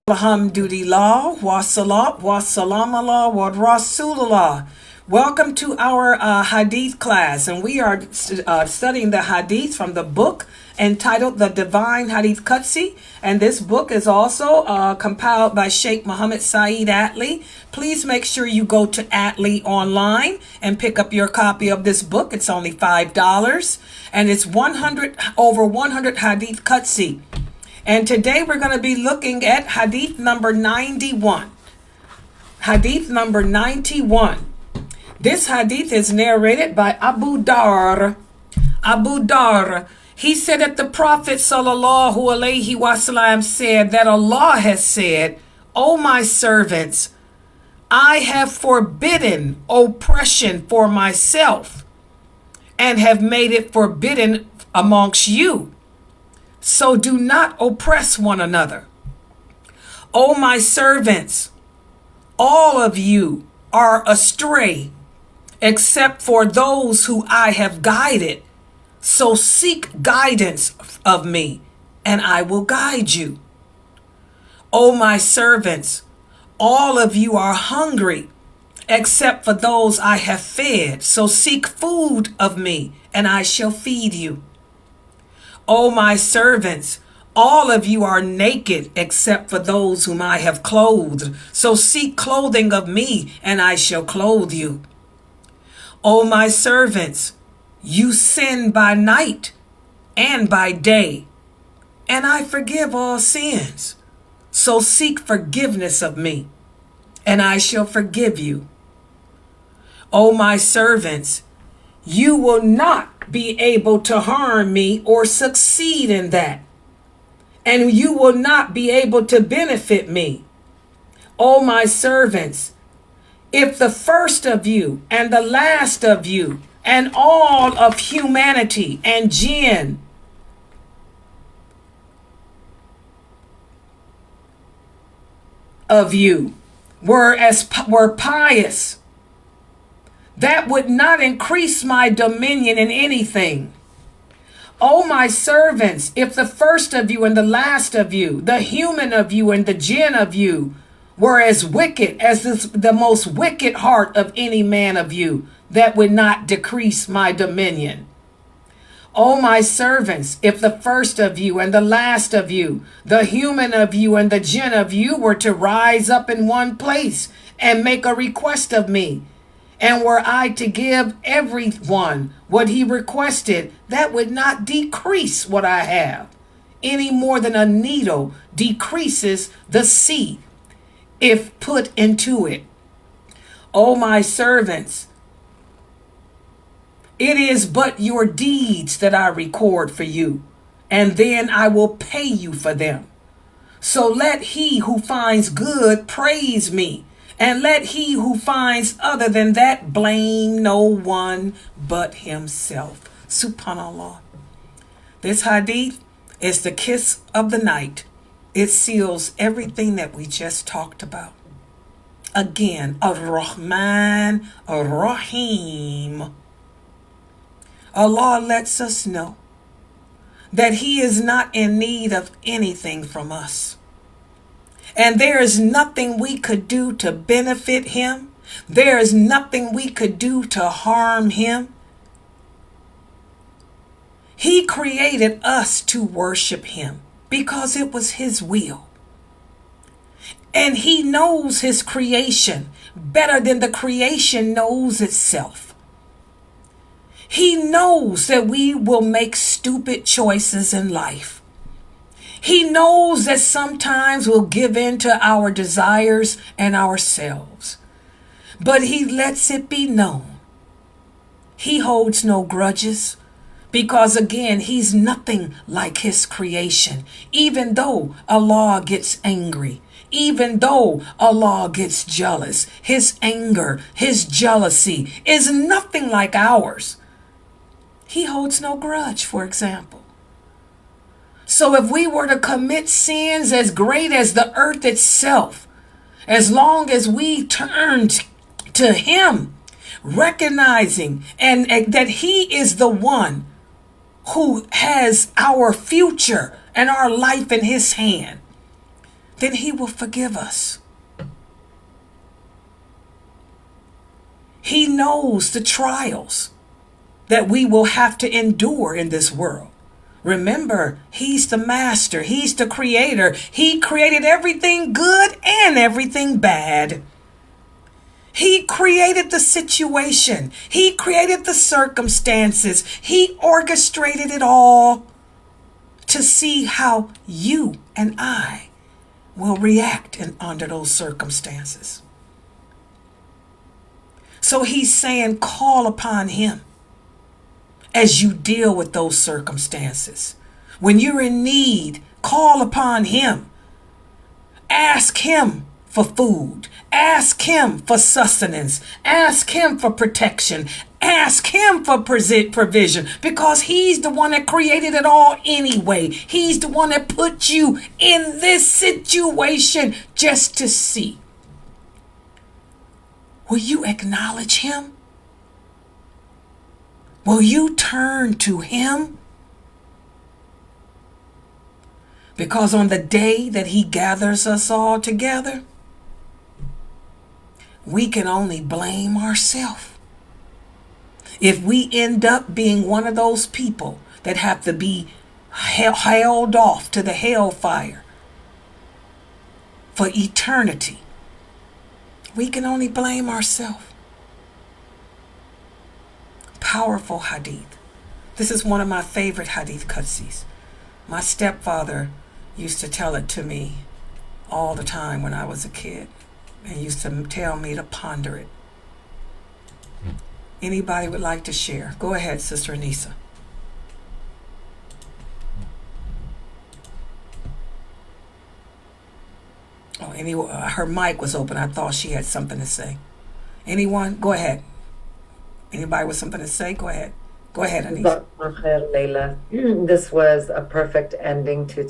Alhamdulillah, wa salat, wa salam Allah, wa rasulullah. Welcome to our Hadith class, and we are studying the Hadith from the book entitled The Divine Hadith Qudsi, and this book is also compiled by Sheikh Muhammad Saeed Atli. Please make sure you go to Atli online and pick up your copy of this book. It's only $5, and it's over 100 Hadith Qudsi. And today we're going to be looking at Hadith number 91. Hadith number 91. This Hadith is narrated by Abu Dar. Abu Dar. He said that the Prophet sallallahu alaihi wasallam said that Allah has said, "O my servants, I have forbidden oppression for myself and have made it forbidden amongst you. So do not oppress one another. O my servants, all of you are astray, except for those who I have guided. So seek guidance of me, and I will guide you. O my servants, all of you are hungry, except for those I have fed. So seek food of me, and I shall feed you. O my servants, all of you are naked except for those whom I have clothed. So seek clothing of me, and I shall clothe you. O my servants, you sin by night and by day, and I forgive all sins. So seek forgiveness of me, and I shall forgive you. O my servants, you will not be able to harm me or succeed in that, and you will not be able to benefit me. O my servants, if the first of you and the last of you and all of humanity and jinn of you were pious, that would not increase my dominion in anything. O my servants, if the first of you and the last of you, the human of you and the jinn of you, were as wicked as the most wicked heart of any man of you, that would not decrease my dominion. O my servants, if the first of you and the last of you, the human of you and the jinn of you, were to rise up in one place and make a request of me, and were I to give everyone what he requested, that would not decrease what I have, any more than a needle decreases the sea if put into it. O my servants, it is but your deeds that I record for you, and then I will pay you for them. So let he who finds good praise me, and let he who finds other than that blame no one but himself." Subhanallah. This hadith is the kiss of the night. It seals everything that we just talked about. Again, Ar-Rahman, Ar-Rahim. Allah lets us know that he is not in need of anything from us. And there is nothing we could do to benefit him. There is nothing we could do to harm him. He created us to worship him because it was his will. And he knows his creation better than the creation knows itself. He knows that we will make stupid choices in life. He knows that sometimes we'll give in to our desires and ourselves. But he lets it be known. He holds no grudges because, again, he's nothing like his creation. Even though Allah gets angry, even though Allah gets jealous, his anger, his jealousy is nothing like ours. He holds no grudge, for example. So if we were to commit sins as great as the earth itself, as long as we turned to him, recognizing and that he is the one who has our future and our life in his hand, then he will forgive us. He knows the trials that we will have to endure in this world. Remember, he's the master. He's the creator. He created everything good and everything bad. He created the situation. He created the circumstances. He orchestrated it all to see how you and I will react under those circumstances. So he's saying, call upon him as you deal with those circumstances. When you're in need, call upon him. Ask him for food. Ask him for sustenance. Ask him for protection. Ask him for provision, because he's the one that created it all anyway. He's the one that put you in this situation just to see. Will you acknowledge him? Will you turn to him? Because on the day that he gathers us all together, we can only blame ourselves. If we end up being one of those people that have to be held off to the hellfire for eternity, we can only blame ourselves. Powerful hadith. This is one of my favorite hadith Qudsis. My stepfather used to tell it to me all the time when I was a kid, and used to tell me to ponder it. Anybody would like to share? Go ahead, Sister Anissa. Oh, her mic was open. I thought she had something to say. Anyone? Go ahead. Anybody with something to say? Go ahead. Go ahead, Anissa. This was a perfect ending to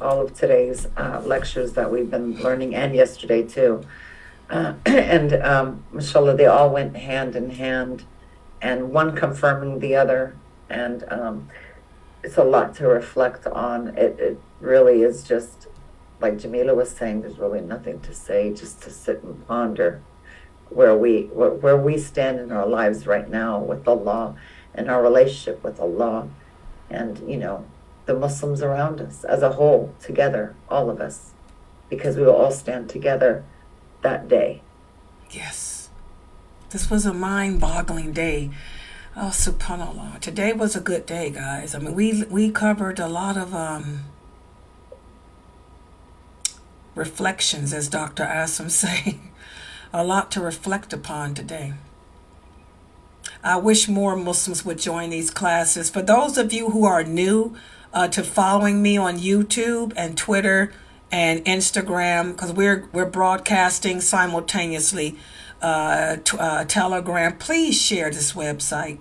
all of today's lectures that we've been learning, and yesterday too. Mashallah, they all went hand in hand, and one confirming the other. And it's a lot to reflect on. It really is just, like Jamila was saying, there's really nothing to say, just to sit and ponder where we stand in our lives right now with Allah and our relationship with Allah, and the Muslims around us as a whole, together, all of us, because we will all stand together that day. Yes. This was a mind-boggling day. Oh, subhanAllah. Today was a good day, guys. I mean, we covered a lot of reflections, as Dr. Asim say. A lot to reflect upon today. I wish more Muslims would join these classes. For those of you who are new to following me on YouTube and Twitter and Instagram, because we're broadcasting simultaneously, Telegram, please share this website.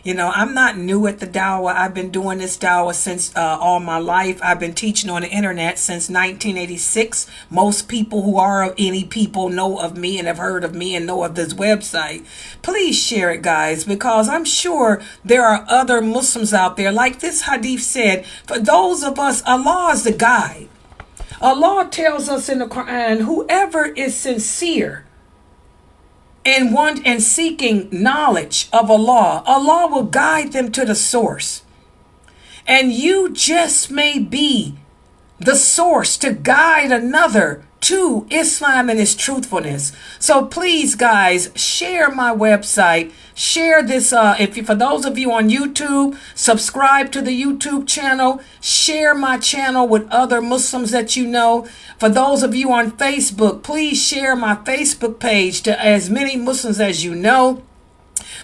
I'm not new at the dawah. I've been doing this dawah since all my life. I've been teaching on the internet since 1986. Most people who are of any people know of me and have heard of me and know of this website. Please share it, guys, because I'm sure there are other Muslims out there. Like this hadith said, for those of us, Allah is the guide. Allah tells us in the Quran, whoever is sincere and seeking knowledge of Allah, Allah will guide them to the source. And you just may be the source to guide another to Islam and its truthfulness. So please, guys, share my website. Share this. For those of you on YouTube, subscribe to the YouTube channel. Share my channel with other Muslims that you know. For those of you on Facebook, please share my Facebook page to as many Muslims as you know.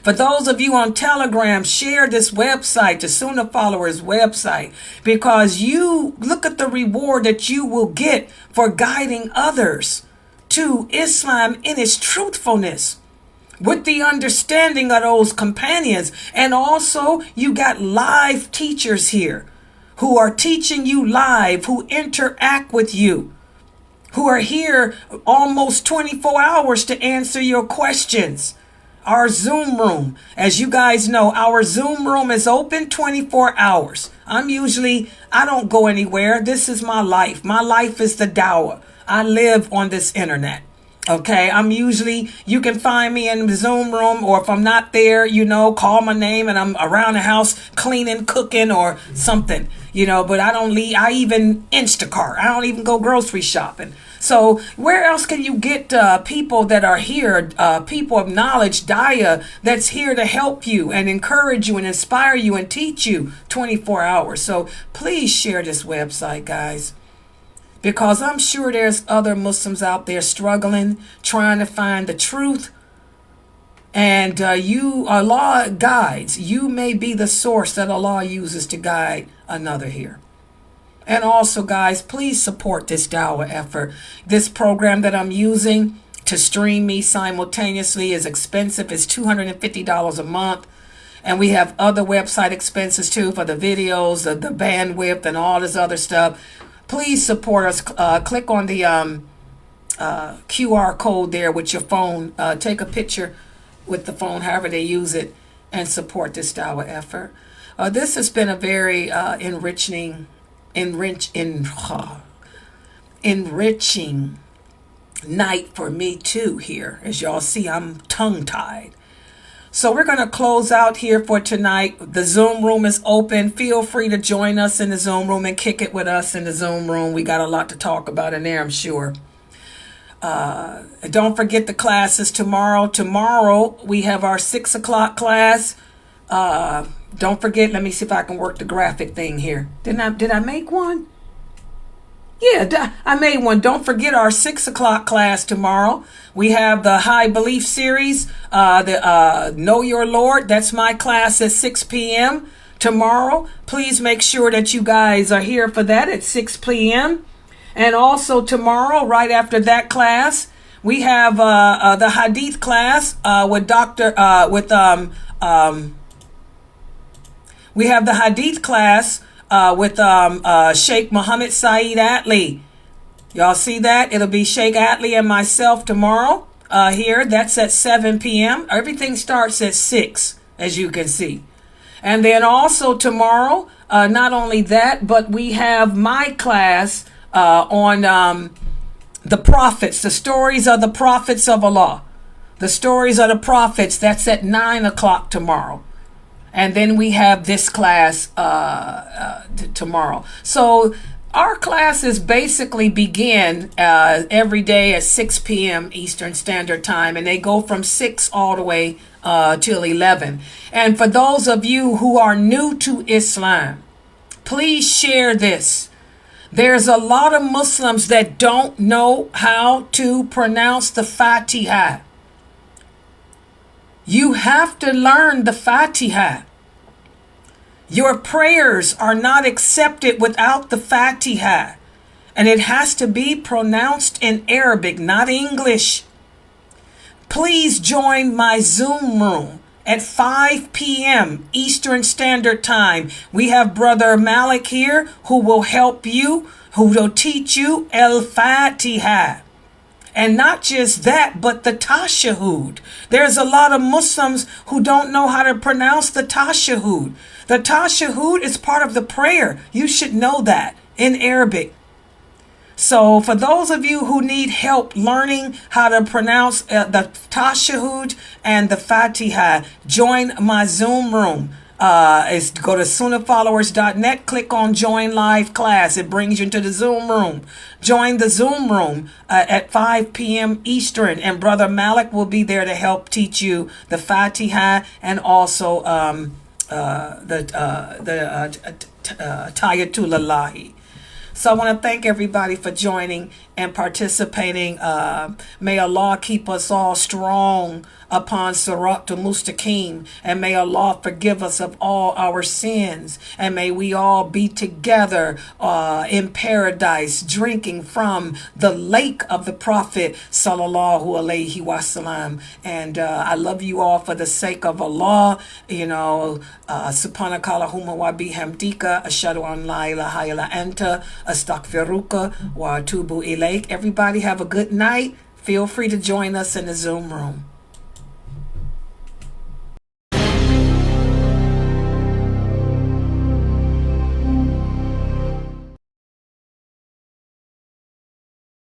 For those of you on Telegram, share this website, the Sunnahfollowers website, because you look at the reward that you will get for guiding others to Islam in its truthfulness, with the understanding of those companions. And also, you got live teachers here who are teaching you live, who interact with you, who are here almost 24 hours to answer your questions. Our Zoom room. As you guys know, our Zoom room is open 24 hours. I don't go anywhere. This is my life. My life is the dawah. I live on this internet. Okay, you can find me in the Zoom room, or if I'm not there, call my name and I'm around the house cleaning, cooking, or something, but I don't leave. I even Instacart. I don't even go grocery shopping. So where else can you get people that are here, people of knowledge, daya, that's here to help you and encourage you and inspire you and teach you 24 hours. So please share this website, guys. Because I'm sure there's other Muslims out there struggling, trying to find the truth. And Allah guides. You may be the source that Allah uses to guide another here. And also, guys, please support this dawah effort. This program that I'm using to stream me simultaneously is expensive. It's $250 a month. And we have other website expenses too for the videos, the bandwidth, and all this other stuff. Please support us. Click on the QR code there with your phone. Take a picture with the phone, however they use it, and support this dawah effort. This has been a very enriching night for me too here. As y'all see, I'm tongue-tied. So we're going to close out here for tonight. The Zoom room is open. Feel free to join us in the Zoom room and kick it with us in the Zoom room. We got a lot to talk about in there, I'm sure. Don't forget the classes tomorrow. Tomorrow we have our 6 o'clock class. Don't forget, let me see if I can work the graphic thing here. Did I make one? Yeah, I made one. Don't forget our 6 o'clock class tomorrow. We have the High Belief series, the Know Your Lord. That's my class at 6 p.m. tomorrow. Please make sure that you guys are here for that at 6 p.m. And also tomorrow, right after that class, we have the Hadith class we have the Hadith class with Sheikh Muhammad Saeed Atli. Y'all see that? It'll be Sheikh Atli and myself tomorrow here. That's at 7 p.m. Everything starts at 6, as you can see. And then also tomorrow, not only that, but we have my class on the prophets, the stories of the prophets of Allah. The stories of the prophets, that's at 9 o'clock tomorrow. And then we have this class tomorrow. So our classes basically begin every day at 6 p.m. Eastern Standard Time, and they go from 6 all the way till 11. And for those of you who are new to Islam, please share this. There's a lot of Muslims that don't know how to pronounce the Fatiha. You have to learn the Fatiha. Your prayers are not accepted without the Fatiha. And it has to be pronounced in Arabic, not English. Please join my Zoom room at 5 p.m. Eastern Standard Time. We have Brother Malik here who will help you, who will teach you Al-Fatiha. And not just that, but the Tashahhud. There's a lot of Muslims who don't know how to pronounce the Tashahhud. The Tashahhud is part of the prayer. You should know that in Arabic. So for those of you who need help learning how to pronounce the Tashahhud and the Fatiha, join my Zoom room. Go to Sunnahfollowers.net, click on Join Live Class. It brings you into the Zoom room. Join the Zoom room at 5 p.m. Eastern, and Brother Malik will be there to help teach you the Fatiha and also the Tayatulallahi. So I want to thank everybody for joining and participating. May Allah keep us all strong upon Siratul Mustaqim, and may Allah forgive us of all our sins, and may we all be together in paradise, drinking from the lake of the Prophet Sallallahu Alaihi Wasallam. And I love you all for the sake of Allah. Subhanakallahumma wa bihamdika ashhadu an la ilaha illa anta astaghfiruka wa atubu ilaik. Everybody have a good night. Feel free to join us in the Zoom room.